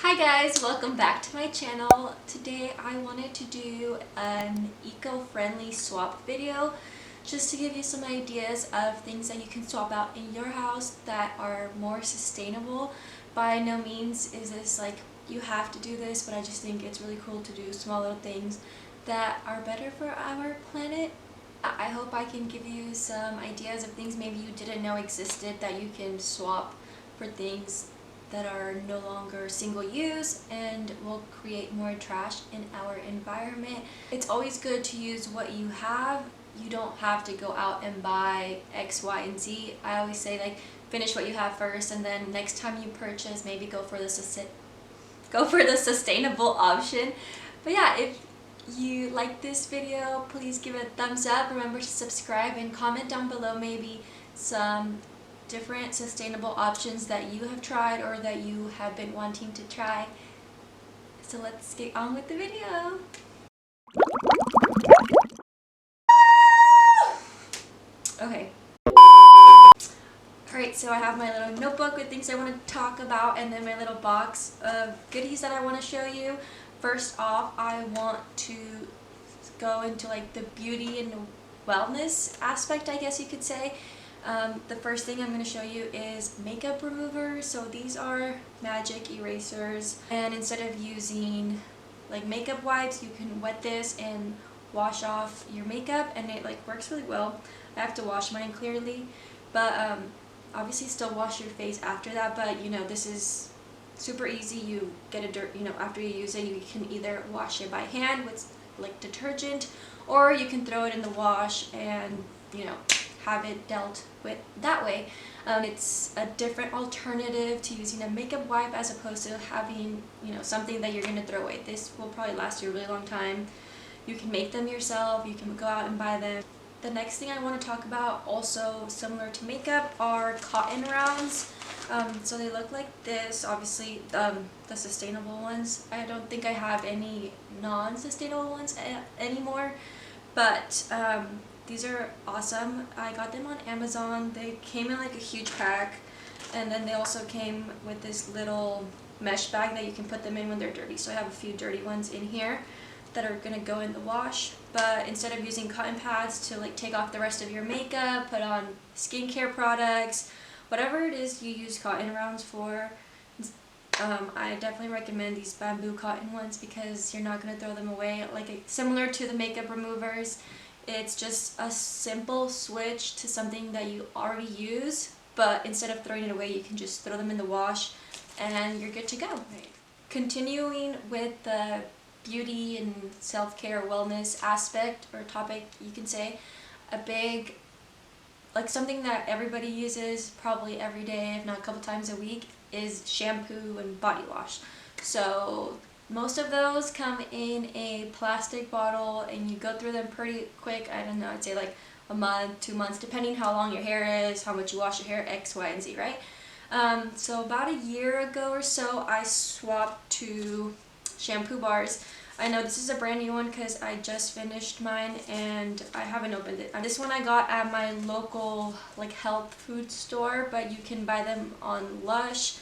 Hi guys, welcome back to my channel. Today I wanted to do an eco-friendly swap video just to give you some ideas of things that you can swap out in your house that are more sustainable. By no means is this like you have to do this, but I just think it's really cool to do small little things that are better for our planet. I hope I can give you some ideas of things maybe you didn't know existed that you can swap for things that are no longer single use and will create more trash in our environment. It's always good to use what you have. You don't have to go out and buy X, Y, and Z. I always say like finish what you have first, and then next time you purchase, maybe go for the sustainable option. But yeah, if you like this video, please give it a thumbs up. Remember to subscribe and comment down below maybe some different sustainable options that you have tried or that you have been wanting to try. So let's get on with the video. Okay. Alright, so I have my little notebook with things I want to talk about and then my little box of goodies that I want to show you. First off, I want to go into like the beauty and wellness aspect, I guess you could say. The first thing I'm going to show you is makeup removers. So these are magic erasers, and instead of using like makeup wipes, you can wet this and wash off your makeup, and it like works really well. I have to wash mine clearly, but obviously still wash your face after that, but you know, this is super easy. You get a dirt, you know, after you use it, you can either wash it by hand with like detergent, or you can throw it in the wash and, you know, have it dealt with that way. It's a different alternative to using a makeup wipe as opposed to having, you know, something that you're going to throw away. This will probably last you a really long time. You can make them yourself, you can go out and buy them. The next thing I want to talk about, also similar to makeup, are cotton rounds. So they look like this. Obviously the sustainable ones, I don't think I have any non-sustainable ones anymore, but these are awesome. I got them on Amazon. They came in like a huge pack, and then they also came with this little mesh bag that you can put them in when they're dirty. So I have a few dirty ones in here that are gonna go in the wash, but instead of using cotton pads to like take off the rest of your makeup, put on skincare products, whatever it is you use cotton rounds for, I definitely recommend these bamboo cotton ones because you're not going to throw them away. Like similar to the makeup removers, it's just a simple switch to something that you already use, but instead of throwing it away, you can just throw them in the wash and you're good to go. Right. Continuing with the beauty and self-care wellness aspect or topic, you can say, a big, like something that everybody uses probably every day, if not a couple times a week, is shampoo and body wash. So most of those come in a plastic bottle and you go through them pretty quick. I don't know, I'd say like a month, 2 months, depending how long your hair is, how much you wash your hair, X, Y, and Z, right? So about a year ago or so, I swapped to shampoo bars. I know this is a brand new one because I just finished mine and I haven't opened it. This one I got at my local like health food store, but you can buy them on Lush.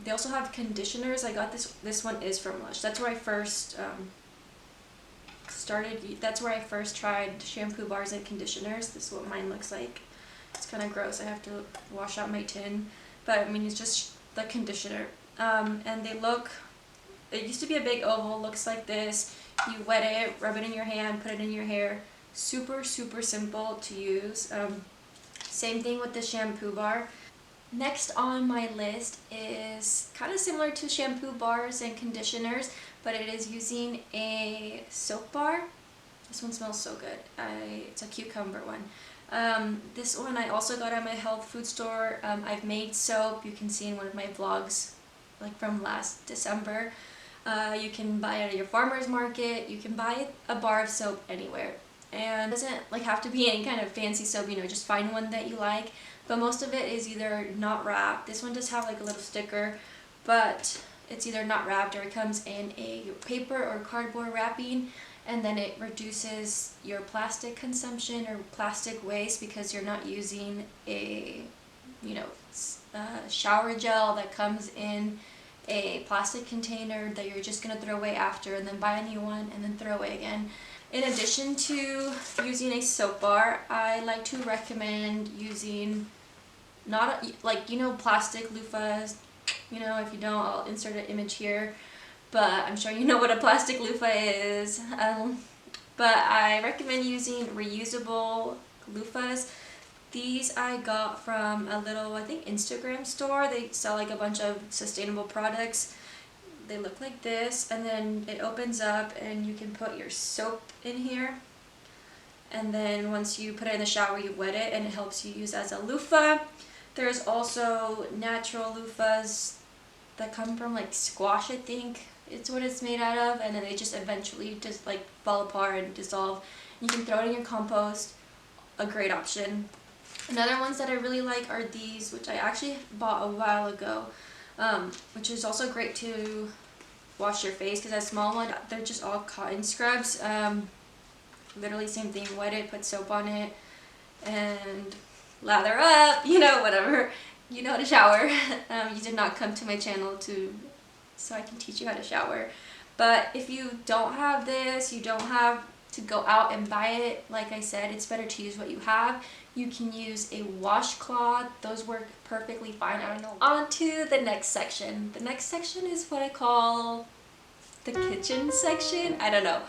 They also have conditioners. I got this one is from Lush. That's where I first that's where I first tried shampoo bars and conditioners. This is what mine looks like. It's kind of gross. I have to wash out my tin, but I mean, it's just the conditioner. And they look, it used to be a big oval, looks like this. You wet it, rub it in your hand, put it in your hair. Super, super simple to use. Same thing with the shampoo bar. Next on my list is kind of similar to shampoo bars and conditioners, but it is using a soap bar. This one smells so good. It's a cucumber one. This one I also got at my health food store. I've made soap. You can see in one of my vlogs, like from last December. You can buy it at your farmer's market. You can buy a bar of soap anywhere. And it doesn't like have to be any kind of fancy soap, you know, just find one that you like. But most of it is either not wrapped. This one does have like a little sticker, but it's either not wrapped or it comes in a paper or cardboard wrapping, and then it reduces your plastic consumption or plastic waste because you're not using a, you know, shower gel that comes in a plastic container that you're just gonna throw away after, and then buy a new one and then throw away again. In addition to using a soap bar, I like to recommend using not like, you know, plastic loofahs. You know, if you don't, I'll insert an image here, but I'm sure you know what a plastic loofah is. But I recommend using reusable loofahs. These I got from a little, I think, Instagram store. They sell like a bunch of sustainable products. They look like this, and then it opens up and you can put your soap in here. And then once you put it in the shower, you wet it and it helps you use as a loofah. There's also natural loofahs that come from like squash, I think it's what it's made out of, and then they just eventually just like fall apart and dissolve. You can throw it in your compost, a great option. Another ones that I really like are these, which I actually bought a while ago, which is also great to wash your face, because that small one, they're just all cotton scrubs. Literally same thing, wet it, put soap on it, and lather up, you know, whatever. You know how to shower. You did not come to my channel so I can teach you how to shower. But if you don't have this, you don't have to go out and buy it. Like I said, it's better to use what you have. You can use a washcloth. Those work perfectly fine. I don't know. On to the next section. The next section is what I call the kitchen section. I don't know.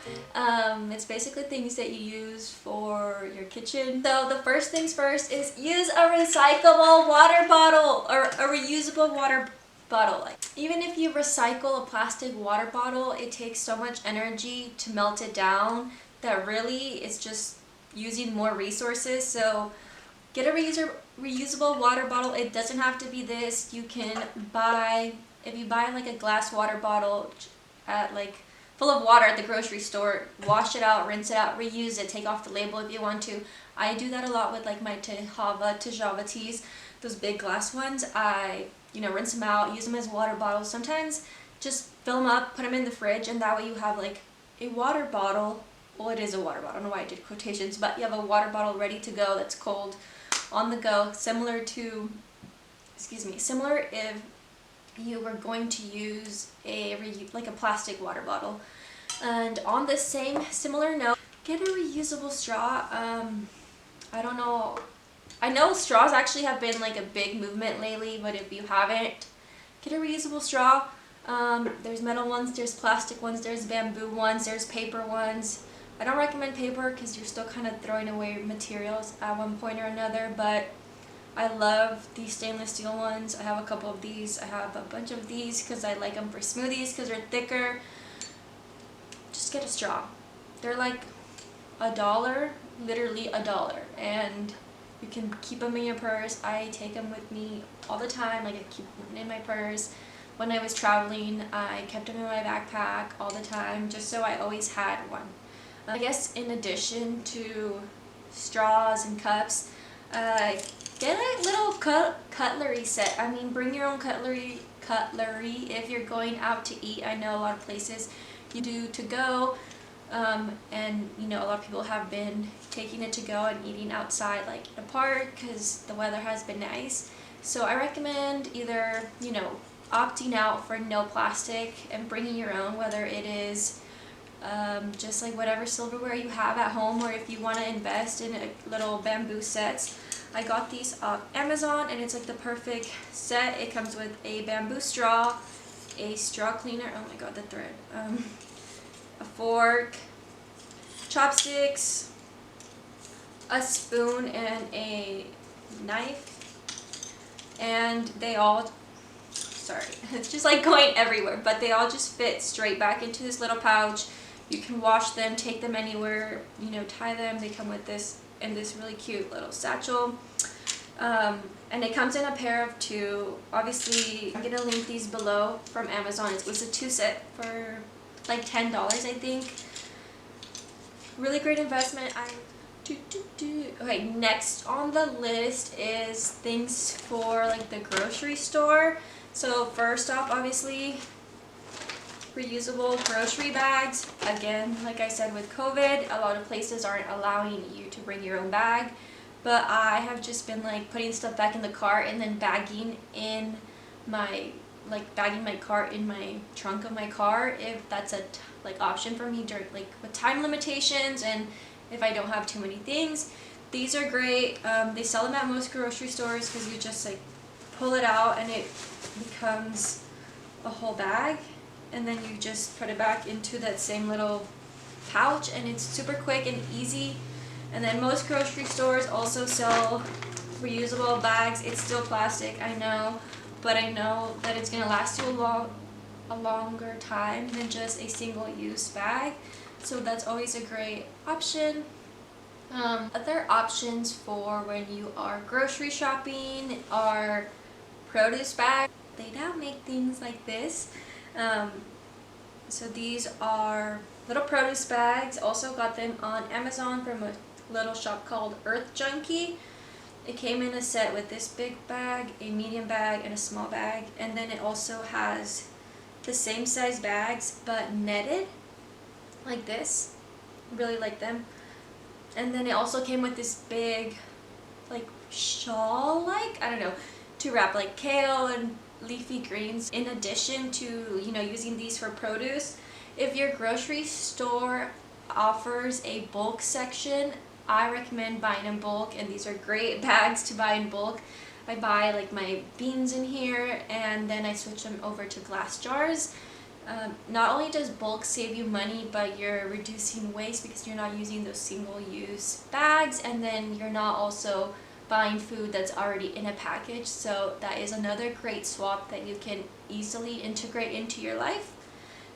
It's basically things that you use for your kitchen. So the first things first is use a recyclable water bottle or a reusable water bottle. Like, even if you recycle a plastic water bottle, it takes so much energy to melt it down that really it's just using more resources. So get a reusable water bottle. It doesn't have to be this. You can buy, if you buy like a glass water bottle at like full of water at the grocery store, wash it out, rinse it out, reuse it, take off the label if you want to. I do that a lot with like my Tejava teas, those big glass ones. I, you know, rinse them out, use them as water bottles. Sometimes just fill them up, put them in the fridge, and that way you have like a water bottle. Well, it is a water bottle. I don't know why I did quotations, but you have a water bottle ready to go that's cold, on the go, similar to, similar if you were going to use like a plastic water bottle. And on the same similar note, get a reusable straw. I don't know, I know straws actually have been like a big movement lately, but if you haven't, get a reusable straw. There's metal ones, there's plastic ones, there's bamboo ones, there's paper ones. I don't recommend paper because you're still kind of throwing away materials at one point or another, but I love these stainless steel ones. I have a couple of these. I have a bunch of these because I like them for smoothies because they're thicker. Just get a straw. They're like $1, literally $1, and you can keep them in your purse. I take them with me all the time. Like, I keep them in my purse. When I was traveling, I kept them in my backpack all the time just so I always had one. I guess in addition to straws and cups, get a little cutlery set. I mean, bring your own cutlery if you're going out to eat. I know a lot of places you do to go, and you know, a lot of people have been taking it to go and eating outside, like in a park, because the weather has been nice. So I recommend either, you know, opting out for no plastic and bringing your own, whether it is just like whatever silverware you have at home, or if you want to invest in a little bamboo sets. I got these off Amazon, and it's like the perfect set. It comes with a bamboo straw, a straw cleaner, oh my god, the thread, a fork, chopsticks, a spoon, and a knife, and they all, sorry, it's just like going everywhere, but they all just fit straight back into this little pouch. You can wash them, take them anywhere, you know, tie them. They come with this and this really cute little satchel. And it comes in a pair of 2. Obviously, I'm gonna link these below from Amazon. It was a 2 set for like $10, I think. Really great investment. Okay, next on the list is things for like the grocery store. So first off, obviously, reusable grocery bags. Again, like I said, with COVID, a lot of places aren't allowing you to bring your own bag, but I have just been like putting stuff back in the cart and then bagging in my like bagging my cart in my trunk of my car if that's a like option for me during like with time limitations and if I don't have too many things. These are great. They sell them at most grocery stores because you just like pull it out and it becomes a whole bag, and then you just put it back into that same little pouch, and it's super quick and easy. And then most grocery stores also sell reusable bags. It's still plastic, I know, but I know that it's gonna last you a longer time than just a single-use bag, so that's always a great option. Other options for when you are grocery shopping are produce bags. They now make things like this. So these are little produce bags. Also got them on Amazon from a little shop called Earth Junkie. It came in a set with this big bag, a medium bag, and a small bag, and then it also has the same size bags but netted like this. Really like them. And then it also came with this big like shawl, like I don't know, to wrap like kale and leafy greens, in addition to, you know, using these for produce. If your grocery store offers a bulk section, I recommend buying in bulk, and these are great bags to buy in bulk. I buy like my beans in here and then I switch them over to glass jars. Not only does bulk save you money, but you're reducing waste because you're not using those single-use bags, and then you're not also buying food that's already in a package. So that is another great swap that you can easily integrate into your life.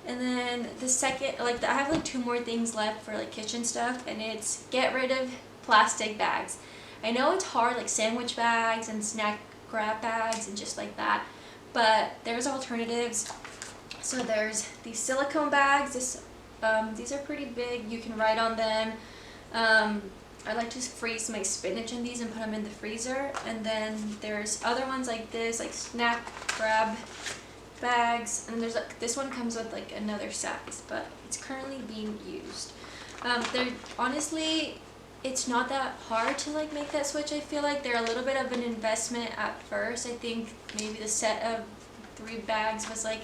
And then the second, like I have like 2 more things left for like kitchen stuff, and it's get rid of plastic bags. I know it's hard, like sandwich bags and snack grab bags and just like that, but there's alternatives. So there's these silicone bags. These are pretty big. You can write on them. I like to freeze my spinach in these and put them in the freezer. And then there's other ones like this, like snack grab bags. And there's like, this one comes with like another size, but it's currently being used. They're honestly, it's not that hard to like make that switch. I feel like they're a little bit of an investment at first. I think maybe the set of 3 bags was like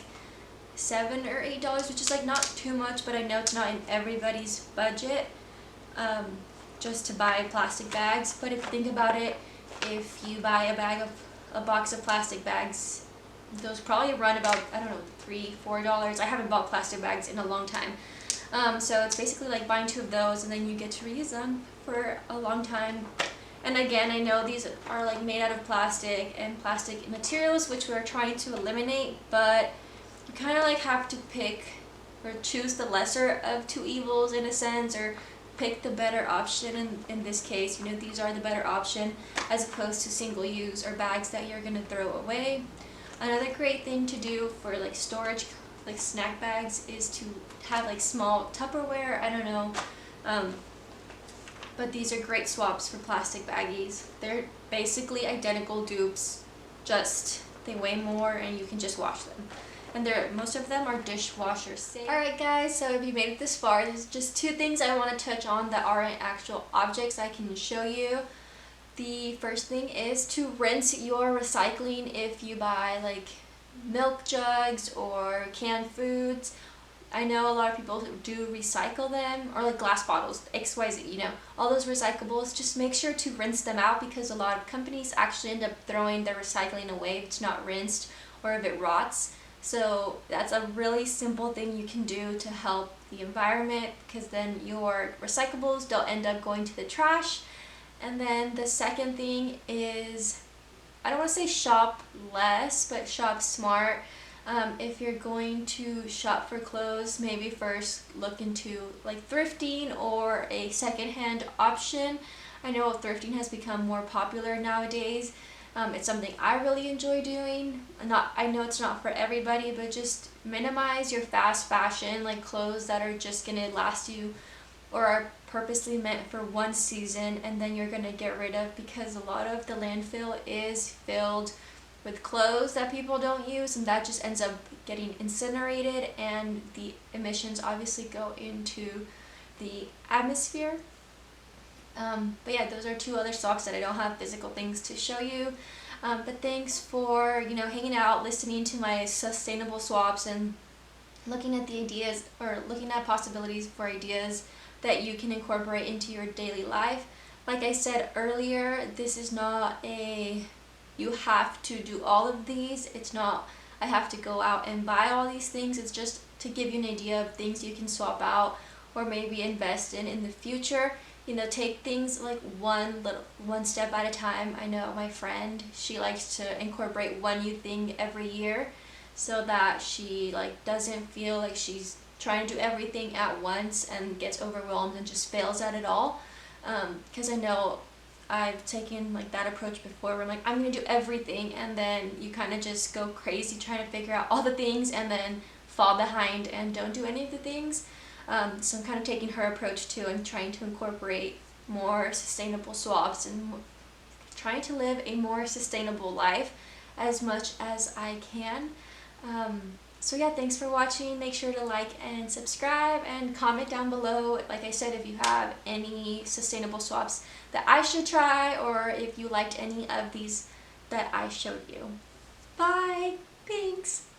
$7 or $8, which is like not too much, but I know it's not in everybody's budget just to buy plastic bags. But if you think about it, if you buy a box of plastic bags, those probably run about, I don't know, $3-4. I haven't bought plastic bags in a long time. So it's basically like buying 2 of those, and then you get to reuse them for a long time. And again, I know these are like made out of plastic and plastic materials, which we're trying to eliminate, but you kind of like have to pick or choose the lesser of 2 evils in a sense, or pick the better option. In this case, you know, these are the better option as opposed to single use or bags that you're going to throw away. Another great thing to do for like storage, like snack bags, is to have like small Tupperware. I don't know, but these are great swaps for plastic baggies. They're basically identical dupes, just they weigh more and you can just wash them. And most of them are dishwasher safe. Alright guys, so if you made it this far, there's just 2 things I want to touch on that aren't actual objects I can show you. The first thing is to rinse your recycling. If you buy like milk jugs or canned foods, I know a lot of people do recycle them, or like glass bottles, XYZ, you know, all those recyclables. Just make sure to rinse them out, because a lot of companies actually end up throwing their recycling away if it's not rinsed or if it rots. So that's a really simple thing you can do to help the environment, because then your recyclables don't end up going to the trash. And then the second thing is, I don't want to say shop less, but shop smart. If you're going to shop for clothes, maybe first look into like thrifting or a secondhand option. I know thrifting has become more popular nowadays. It's something I really enjoy doing. I know it's not for everybody, but just minimize your fast fashion, like clothes that are just gonna last you or are purposely meant for one season and then you're gonna get rid of, because a lot of the landfill is filled with clothes that people don't use, and that just ends up getting incinerated, and the emissions obviously go into the atmosphere. But yeah, those are 2 other socks that I don't have physical things to show you. But thanks for, hanging out, listening to my sustainable swaps, and looking at the ideas, or looking at possibilities for ideas that you can incorporate into your daily life. Like I said earlier, this is not you have to do all of these. It's not, I have to go out and buy all these things. It's just to give you an idea of things you can swap out or maybe invest in the future. Take things like one step at a time. I know my friend, she likes to incorporate one new thing every year so that she doesn't feel like she's trying to do everything at once and gets overwhelmed and just fails at it all. Because I know I've taken that approach before where I'm like, I'm gonna do everything, and then you kind of just go crazy trying to figure out all the things and then fall behind and don't do any of the things. So I'm kind of taking her approach too and trying to incorporate more sustainable swaps and trying to live a more sustainable life as much as I can. So yeah, thanks for watching. Make sure to like and subscribe and comment down below, like I said, if you have any sustainable swaps that I should try, or if you liked any of these that I showed you. Bye! Thanks!